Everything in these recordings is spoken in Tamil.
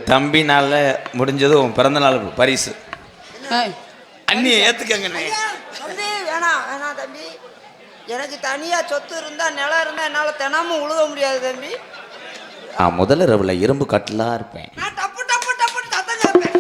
தம்பினால முடிஞ்சது உன் பிறந்த நாள் பரிசு. அண்ணி ஏத்துக்கங்க. தம்பி வேணாம் வேணாம் தம்பி, எனக்கு தனியா சொத்து இருந்தா நிலம் இருந்தா என்னால தினமும் உழுக முடியாது தம்பி. நான் முதல் இரவுல இரும்பு கட்டலா இருப்பேன். நான் டப்பு டப்பு டப்பு சத்தம் கேட்பேன்.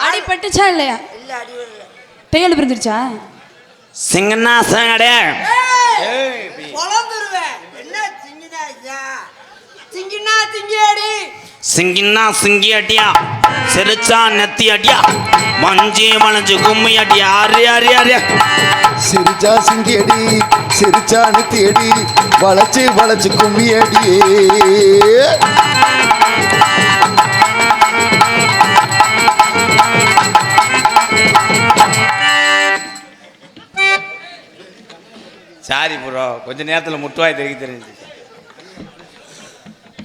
அடிபட்டுச்சா இல்லையா? இல்ல அடி வரல. தையல் பிரிஞ்சிருச்சா? சிங்கனா சங்கடே பொளந்துருவேன். என்ன சிங்கினா ஐயா, சிங்கினா சிங்கியாடி, சிங்கினா சிங்கி அடியா, சிரிச்சா நெத்தி அடியா, மஞ்சி மலஞ்சு கும்மி அடியா, அரி அரி அரி. சிரிச்சா சிங்கி அடி, சிரிச்சா நெத்தி அடி, வளைச்சு வளைச்சு கும்மி அடியே. சாரி ப்ரோ, கொஞ்ச நேரத்தில் முட்டுவாய் தெரிஞ்சு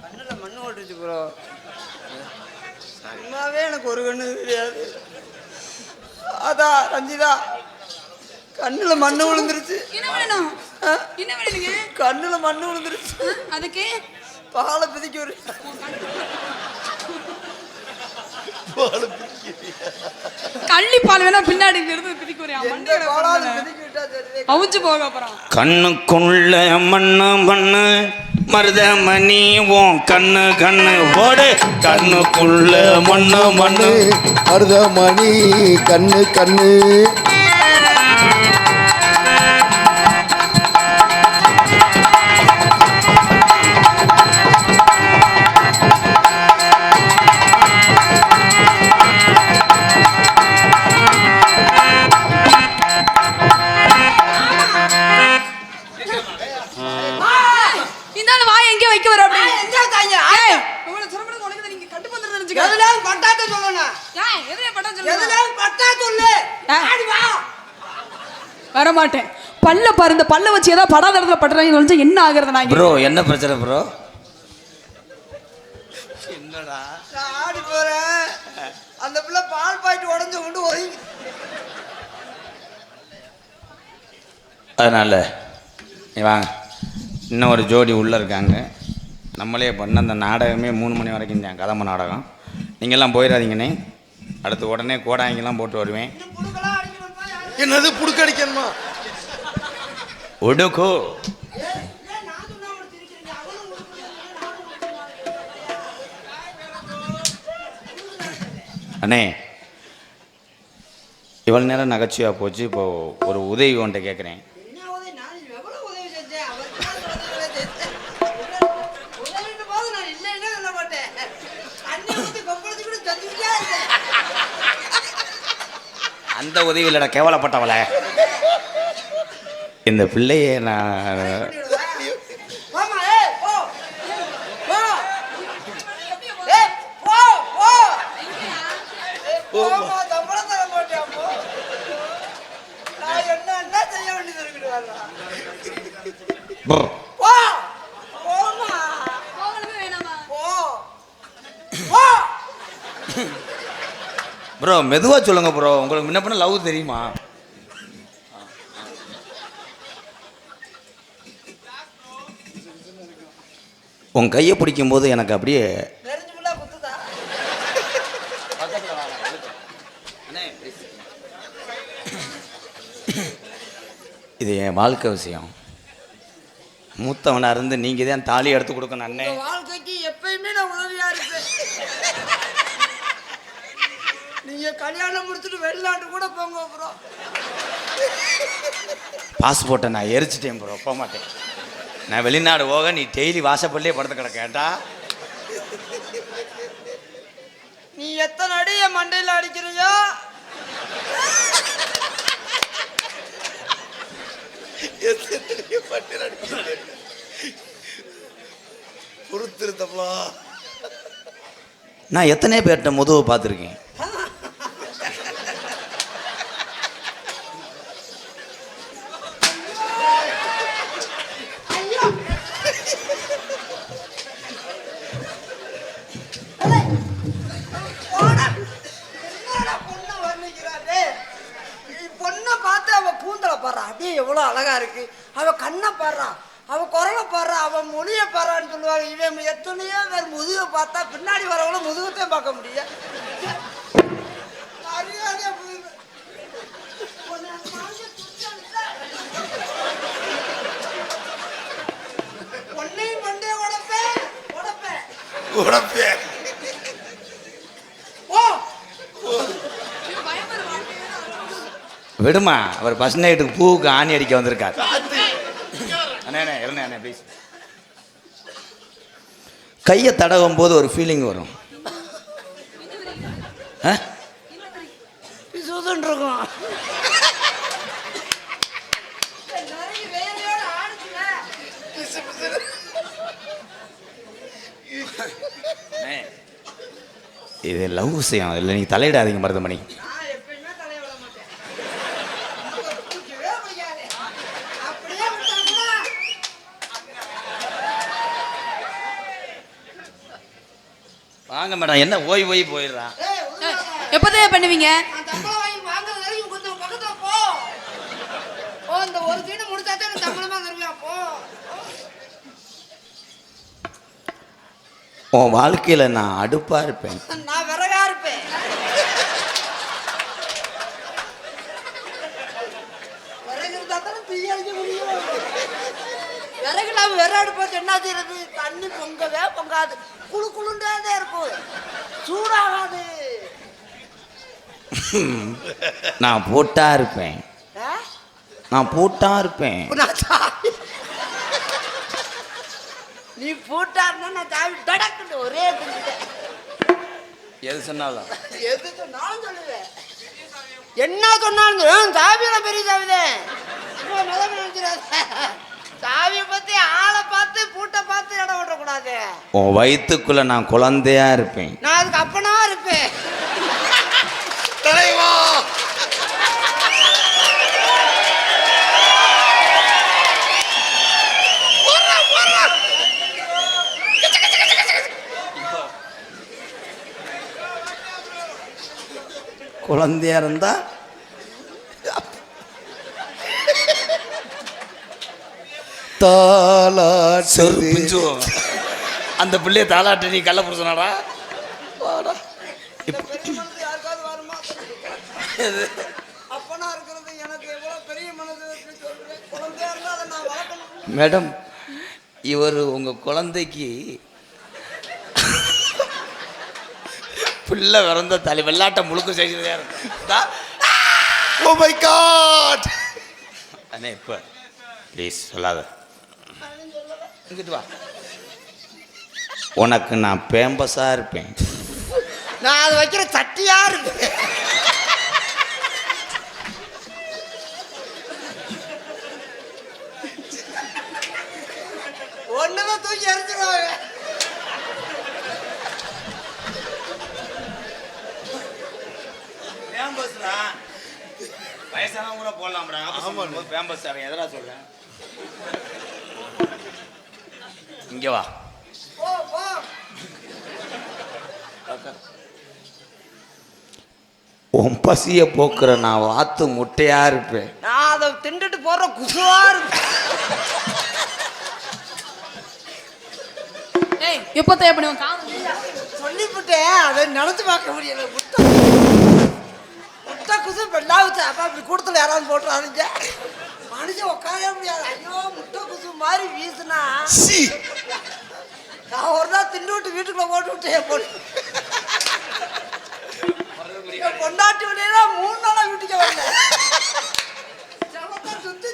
கண்ணுல மண்ணு ஓட்டுச்சு ப்ரோ. சும்மாவே எனக்கு ஒரு கண்ணு தெரியாது. அதான் ரஞ்சிதா கண்ணுல மண்ணு விழுந்துருச்சு. என்ன வேணும்? என்ன வேணுங்க? கண்ணுல மண்ணு விழுந்துருச்சு. அதுக்கு பாலை பிதிக்கி ஒரு கள்ளி பால் வேணா பின்னாடி இருந்து பிதிக்கி ஒரு அவுஞ்சு போக அப்புறம். கண்ணுக்குள்ள மண்ணு மண்ணு மருதமணி ஓம் கண்ணு கண்ணு ஓடு. கண்ணுக்குள்ள மண்ணு மண்ணு மருதமணி கண்ணு கண்ணு. வரமாட்டேன். பல்ல பாரு, இந்த பல்ல வச்சு ஏதாவது படாத இடத்துல படுறாங்க என்ன ஆகுறது? நான் ப்ரோ என்ன பிரச்சனை ப்ரோ? என்னடா ஆடி போறேன். அந்த பிள்ளை பால் பாயிட்டு உடஞ்சு கொண்டு ஒதுங்கி. அதனால நீ வாங்க, இன்னும் ஒரு ஜோடி உள்ளே இருக்காங்க. நம்மளே பண்ண அந்த நாடகமே 3 மணி வரைக்கும் தான் கதம்ப நாடகம். நீங்கள்லாம் போயிடாதீங்கண்ணே. அடுத்து உடனே கோடாங்கெல்லாம் போட்டு வருவேன். என்னது புடுக்கடிக்கணுமா? ஒடுக்கோ அண்ணே, இவ்வளோ நேரம் நகைச்சுவையாக போச்சு. இப்போது ஒரு உதவி ஒன்றை கேட்குறேன். அந்த உதவி இல்லைடா கேவலப்பட்டவளை. இந்த பிள்ளையை நான் ப்ரோ மெதுவாக சொல்லுங்க ப்ரோ. உங்களுக்கு முன்ன பண்ண லவ் தெரியுமா? உன் கையை பிடிக்கும் போது எனக்கு அப்படியே இது என் வாழ்க்கை விஷயம். மூத்தவனாக இருந்து நீங்கள் தான் தாலி எடுத்து கொடுக்கணும் அண்ணே. வாழ்க்கைக்கு எப்பயுமே நான் உதவியா இருப்பேன். நீங்க கல்யாணம் முடிச்சுட்டு வெளிநாட்டு கூட போங்க ப்ரோ. பாஸ்போர்ட்டை நான் எரிச்சிட்டேன் ப்ரோ, போக மாட்டேன். நான் வெளிநாடு போக நீ டெய்லி வாசப்பள்ளியே படுத்து கிடக்கேட்டா. நீ எத்தனை அடி என் மண்டையில் அடிக்கிறியோ பொறுத்திருத்தப்பா. நான் எத்தனை பேர்கிட்ட முதுவை பார்த்துருக்கேன். பாடுறா, அப்படியே எவ்வளோ அழகா இருக்கு. அவ கண்ணை பாடுறா, அவ குரலை பாடுறா, அவ மொழியை பாடுறான்னு சொல்லுவாங்க. இவன் எத்தனையோ பேர் முதுகை பார்த்தா பின்னாடி வரவங்கள முதுகத்தையும் பார்க்க முடியும். அறியாதே புரியுது. ஒன்னையும் மண்டே உடப்பேன் ஓ விடுமா, அவர் ஃபர்ஸ்ட் நைட்டுக்கு பூவுக்கு ஆணி அடிக்க வந்திருக்கார். அண்ணே இருந்தே ப்ளீஸ். கையை தடவும் போது ஒரு ஃபீலிங் வரும். சுதன் இருக்கும். இது லவ் விஷயம் இல்லை, நீங்கள் தலையிடாதீங்க மருதமணி. வாங்க மேடம், என்ன ஓய் போயிடுறான். எப்போதான் பண்ணுவீங்க? உன் வாழ்க்கையில் நான் அடுப்பா இருப்பேன். நான் விறகா இருப்பேன். விறகு இருந்தா தானே தீயடிக்க முடியும். விறகுல விறகு போட்டு என்ன செய்யறது? தண்ணி பொங்கவே பொங்காது, குழு குழுண்டே இருக்கும், சூடாகாது. நான் போட்டா இருப்பேன். நீ போட்டாருன்னா நான் சாவி டடக்குன்னு ஒரே குடிச்சிட்டேன். எது சொன்னாலும் சொல்லுவேன். என்ன சொன்னாலும் சாவியில பெரிய சாவிதான். சாவியை பத்தி ஆளை பார்த்து பூட்டை பார்த்து இடம் விடக்கூடாது. உன் வயிற்றுக்குள்ள நான் குழந்தையா இருப்பேன். நான் அதுக்கு அப்பனா இருப்பேன். குழந்தையா இருந்தா அந்த பிள்ளைய தாளாட்டு நீ கள்ள புருஷனாடா. அப்பனா இருக்கிறது எனக்கு எவ்வளவு பெரிய மனது. குழந்தையா இருந்தா அதை நான் வளர்க்கணும். மேடம், இவர் உங்க குழந்தைக்கு பிள்ளை பிறந்த தலை வெள்ளாட்டை முழுக்க செய்கிறதா இருக்கும். Oh my god. அண்ணே இப்போ ப்ளீஸ் சொல்லாத. இங்கிட்டு வா. உனக்கு நான் பேம்பஸா இருப்பேன். நான் அதை வைக்கிற சட்டியா இருப்பேன். ஒண்ணுதான் தூக்கி எரிஞ்சிருவாங்க. வயசானவங்க கூட போடலாம்டா. ஆமாம், பேம்பஸ் அவன் எதனா சொல்ல. இங்கே வா. உன் பசியை போக்குற நான் வாத்து முட்டையா இருப்பேன். நான் அதை திண்டுட்டு போற குசுவா இருப்பேன். எப்போ தேவை பண்ணுவேன்? சொல்லிவிட்டேன், அதை நினைச்சு பார்க்க முடியல. முட்டை குசு பெண்ணாவுச்சு. அப்பா இப்படி கூட்டத்தில் யாராவது போட்டுறானுங்க. மனுஷன் உட்காரவே முடியாது. ஐயோ, முட்டை குசு மாதிரி வீசுனா நான் ஒரு நாள் திண்டு விட்டு வீட்டுக்குள்ள போட்டு விட்டேன். பொண்டாட்டி விடையில 3 நாளா வீட்டுக்கு வரல. சுத்தி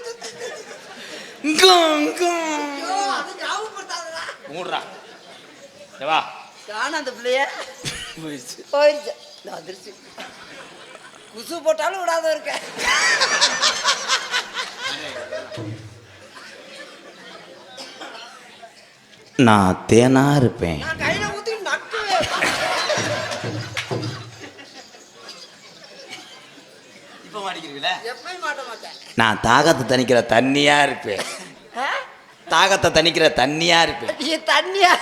அது ஞாபகப்படுத்தாதா மூடுறா. வா. நான் அந்த பிள்ளைய போயிருச்சு. வந்துருச்சு. குசு போட்டாலும் விடாத இருக்க. நான் தேனா இருப்பேன். நான் கையில ஊத்தி நக்குவேன். இப்ப மாட்டிக்கிறீங்களா? எப்பயும் மாட்ட மாட்டேன். நான் தாகத்தை தணிக்கிற தண்ணியா இருப்பேன். தாகத்தை தணிக்கிற தண்ணியா இருப்பேன். தண்ணியா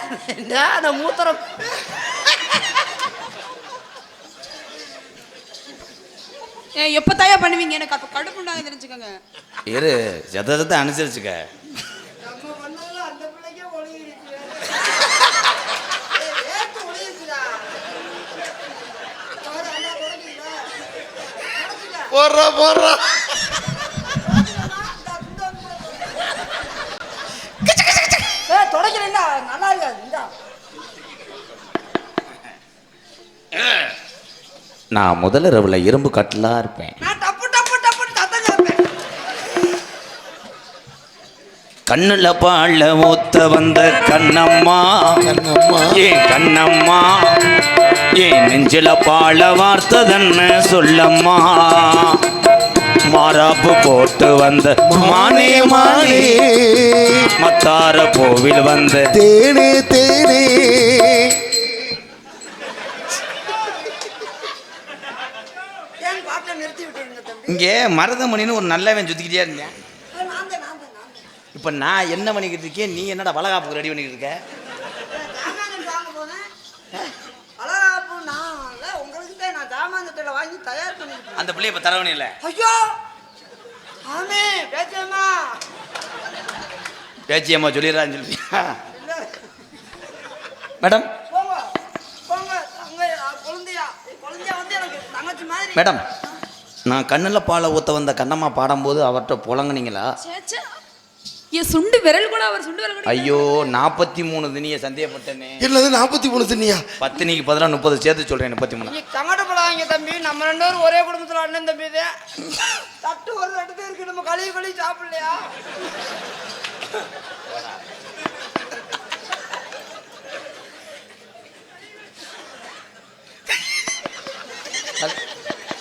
நான் மூத்திரம். எப்ப தாயா பண்ணுவீங்க? எனக்கு அப்ப கடுப்புண்டாங்க தெரிஞ்சுக்கோங்க. இரு சதத்தை அனுசரிச்சுக்க. நம்ம பண்ணதுல அந்த பிள்ளைக்கே ஒளியிருச்சு. ஏத்து ஒளியிருச்சுடா. பாரு, அண்ணா தொடங்கிங்களா? போடுறா போடுறா. தொடக்கிறேன்டா, நல்லா இருக்காது. இந்தா. நான் முதல் இரவுல இரும்பு கட்டலா இருப்பேன். நான் டப்பு டப்பு டப்புன்னு சத்தம் கேட்பேன். கண்ணுல பாழ ஊத்த வந்த கண்ணம்மா, கண்ணம்மா. ஏன் கண்ணம்மா, ஏன் நெஞ்சில பாழ வார்த்ததன்னு சொல்லம்மா. மாறாப்பு போட்டு வந்த மானே மானே, மத்தார கோவில் வந்த தேனே தேனே. ஏன் பாட்டை நிறுத்தி விட்டுருங்க தம்பி? இங்கே மருதமணின்னு ஒரு நல்லவன் சுத்திக்கிட்டே இருந்தேன். நான் தான். இப்போ நான் என்ன பண்ணிக்கிட்டு இருக்கேன், நீ என்னடா வளகாப்புக்கு ரெடி பண்ணிக்கிட்டு இருக்க? ஜாமான் வாங்க போனேன். அழகாப்பு நான் இல்லை, உங்களுக்கு தான் நான் ஜாமான்கிட்ட வாங்கி தயார் பண்ணிக்கிட்டேன். அந்த பிள்ளைய இப்போ தரவணி இல்லை. ஐயோ ஆமே பேச்சம்மா. பேச்சியம்மா சொல்லிடுறான்னு சொல்லியா இல்லை மேடம்? போங்க போங்க. குழந்தையா குழந்தையா வந்து எனக்கு தங்கச்சி மாதிரி. மேடம், நான் கண்ணில் பாலை ஊற்ற வந்த கண்ணம்மா பாடும்போது அவர்கிட்ட புலங்குனீங்களா? சேச்சா, என் சுண்டு விரல் கூட அவர் சுண்டு விரல் கூட ஐயோ 43 தினியை சந்தேகப்பட்டேனே. என்னது 43 தினியா? 10 நீக்கு 14 30 சேர்த்து சொல்கிறேன். 33 நீ சங்கடப்படாதீங்க தம்பி, நம்ம 2 பேரும் ஒரே குடும்பத்தில் அண்ணன் தம்பி தான். தட்டு ஒரு 2 பேருக்கு நம்ம கழுவி சாப்பிடலையா?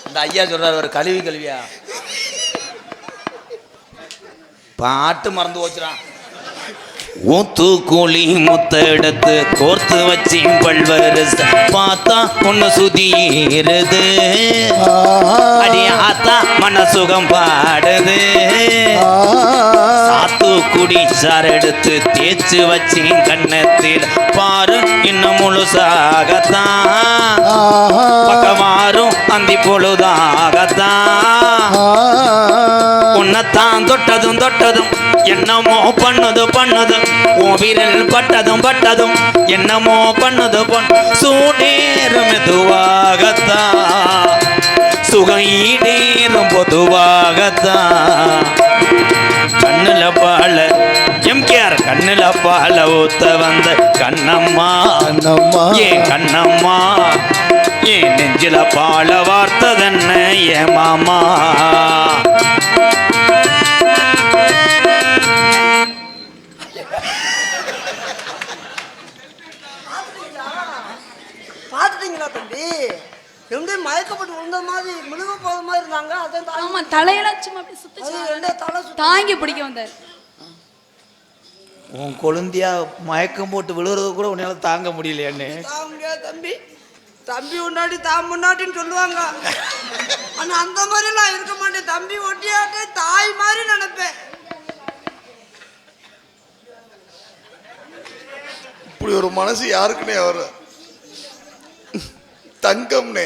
இந்த ஐயா சொல்றாரு ஒரு கழுவி கழுவியா பாட்டு மறந்து போச்சுறான். ஊத்து கூலி முத்த எடுத்து கோர்த்து வச்சு பல்வரு பார்த்தா ஒன்னு சுதீருது, அடி ஆத்தா மனசுகம் பாடுது. சாத்து குடி சார் எடுத்து தேய்ச்சு வச்சு கண்ணத்தில் பாரு இன்னும் முழுசாகத்தான், பக்கமாறும் அந்தி பொழுதாகத்தான். உன்னத்தான் தொட்டதும் தொட்டதும் என்னமோ பண்ணதும் உன் விரல் பட்டதும் என்னமோ பண்ணது சூடேறும் மெதுவாகத்தான், சுகம் ஈடேறும் பொதுவாகத்தான். கண்ணுல பால எம்கேஆர் கண்ணுல பால ஊத்த வந்த கண்ணம்மா, கண்ணம்மா. ஏன் கண்ணம்மா, ஏன் நெஞ்சில பால வார்த்ததென்ன ஏ மாமா. பார்த்துட்டீங்களா தம்பி? எப்படி மயக்கப்பட்டு விழுந்த மாதிரி முழுக போத மாதிரி இருந்தாங்க. அதான் ஆமா, தலையெல்லாம் சும்மா அப்படி சுத்திச்சு. தலை தாங்கி பிடிக்க வந்தார். உன் கொழுந்தியா மயக்கம் போட்டு விழுறது கூட உன்னால தாங்க முடியலையான்னு. தாங்க தம்பி, தம்பி முன்னாடி தான் முன்னாடின்னு சொல்லுவாங்க. ஆனா அந்த மாதிரிலாம் இருக்க மாட்டேன். தம்பி ஒட்டியாட்டே தாய் மாதிரி நினைப்பேன். இப்படி ஒரு மனசு யாருக்குன்னே வர தங்கம்னே.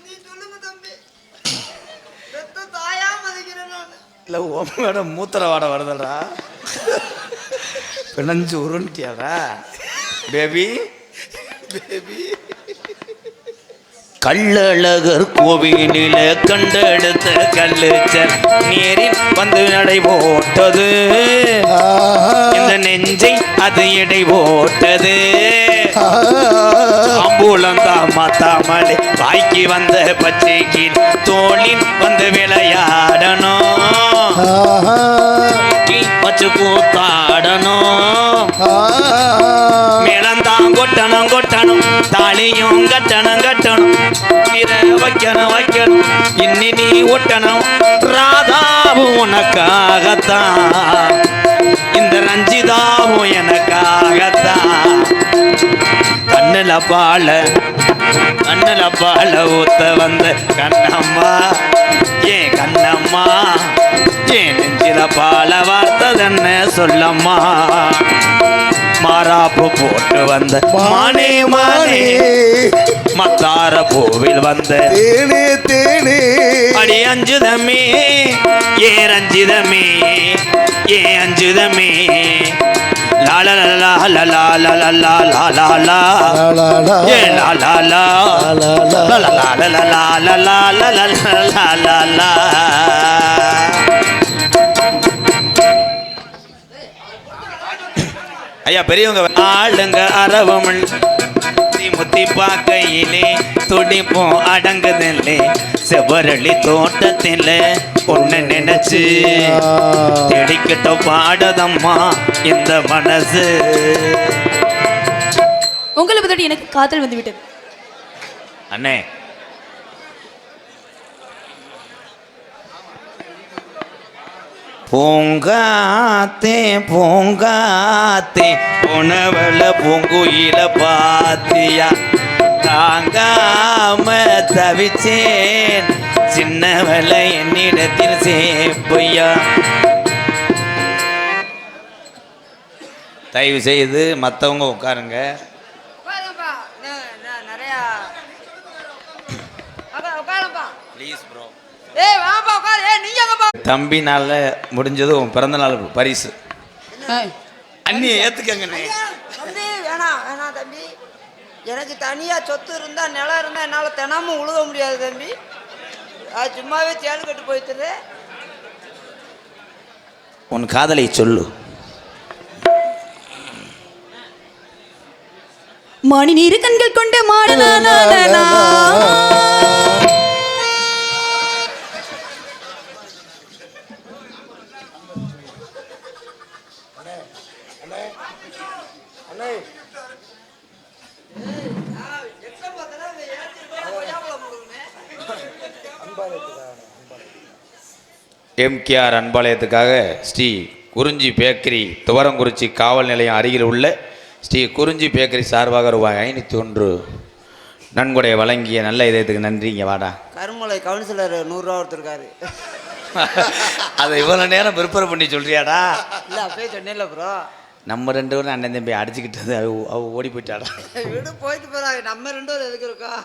நீ சொல்லுங்க தம்பி, பெத்த தாயா மதிக்கிறேன் நான். இல்லை உங்களோட மூத்திர வாடை வருதல்டா, பிணைஞ்சு உருண்டியாடா பேபி பேபி. கள்ளழகர் கோவிலில கண்டெடுத்த கல்லுச்சல் நேரில் வந்து நடை போட்டது, இந்த நெஞ்சை அது எடை போட்டது. அம்பூலந்தாமா தாமலை வாய்க்கு வந்த பச்சைக்கில் தோளில் வந்து விளையாடணும், வச்சு கூத்தாடணும். மேளந்தான் கொட்டணும் தாலியும் கட்டணும் வைக்கணும் இன்னி நீ ஒட்டணும். ராதாவும் உனக்காகத்தான், இந்த ரஞ்சிதாவும் எனக்காகத்தான். கண்ணுல பால ஊத்த வந்த கண்ணம்மா, ஏன் கண்ணம்மா, ஏன் நெஞ்சில பால வார்த்ததென்ன சொல்லம்மா. மாறாப்பு போட்டு வந்த மானே மானே மத்தார பூவில் வந்த தேனே தேனே அடி அஞ்சுதமே ஏ ரஞ்சிதமே ஏ அஞ்சுதமே லால லா லா லா லா லா லா லா லா லா ஏ லா லா லா லா லா லா லா லா லா லா லா லா லா. ஐயா பெரியவங்க ஆளுங்க அரவமள் முத்தி பார்க்கையிலே துடிப்போம் அடங்குதில்லை செவரளி தோட்டத்தில் ஒன்று நினைச்சு தெடிக்கிட்ட பாடதம்மா இந்த மனசு. உங்களை பத்தி எனக்கு காதல் வந்து விட்டது அண்ணே. பூங்காத்தே பூங்காத்தே உணவள பூங்குயில பாத்தியா தாங்காம தவிச்சேன் சின்னவள என்னிடத்தில் சேப்பையா. தயவு செய்து மற்றவங்க உட்காருங்க. உட்காருங்கப்பா. நிறையா உட்காருப்பா ப்ளீஸ் ப்ரோ. ஏய் வாப்பா உட்காரு. ஏய் நீ எங்கப்பா? தம்பினால முடிஞ்சது உன் பிறந்தநாள் பரிசு. ஏய், அண்ணி ஏத்துக்கங்க. தம்பி வேணாம் வேணாம் தம்பி. எனக்கு தனியாக சொத்து இருந்தால் நிலம் இருந்தால் என்னால் தினமும் உழுக முடியாது தம்பி. அது சும்மாவே சேல் கட்டு போய்த்துரு. உன் காதலை சொல்லு. மணி நீரு கண்கள் கொண்டு மாடனா எம்கேஆர் அன்பாலயத்துக்காக ஸ்ரீ குறிஞ்சி பேக்கரி துவரங்குறிச்சி காவல் நிலையம் அருகில் உள்ள ஸ்ரீ குறிஞ்சி பேக்கரி சார்பாக ரூபாய் 501 நன்கொடை வழங்கிய நல்ல இதயத்துக்கு நன்றி. இங்கே வாடா. கருமலை கவுன்சிலர் 100 ரூபா கொடுத்துருக்காரு. அதை இவ்வளோ நேரம் ப்ரிப்பேர் பண்ணி சொல்றியாடா? இல்லை அப்பயே சொன்னேன்ல ப்ரோ. நம்ம 2 பேரும் அண்ணன் தம்பி அடிச்சுக்கிட்டது அவ ஓடி போயிட்டாடா. விடு போயிட்டு போறாங்க. நம்ம 2 பேரும் எதுக்கு இருக்கோம்?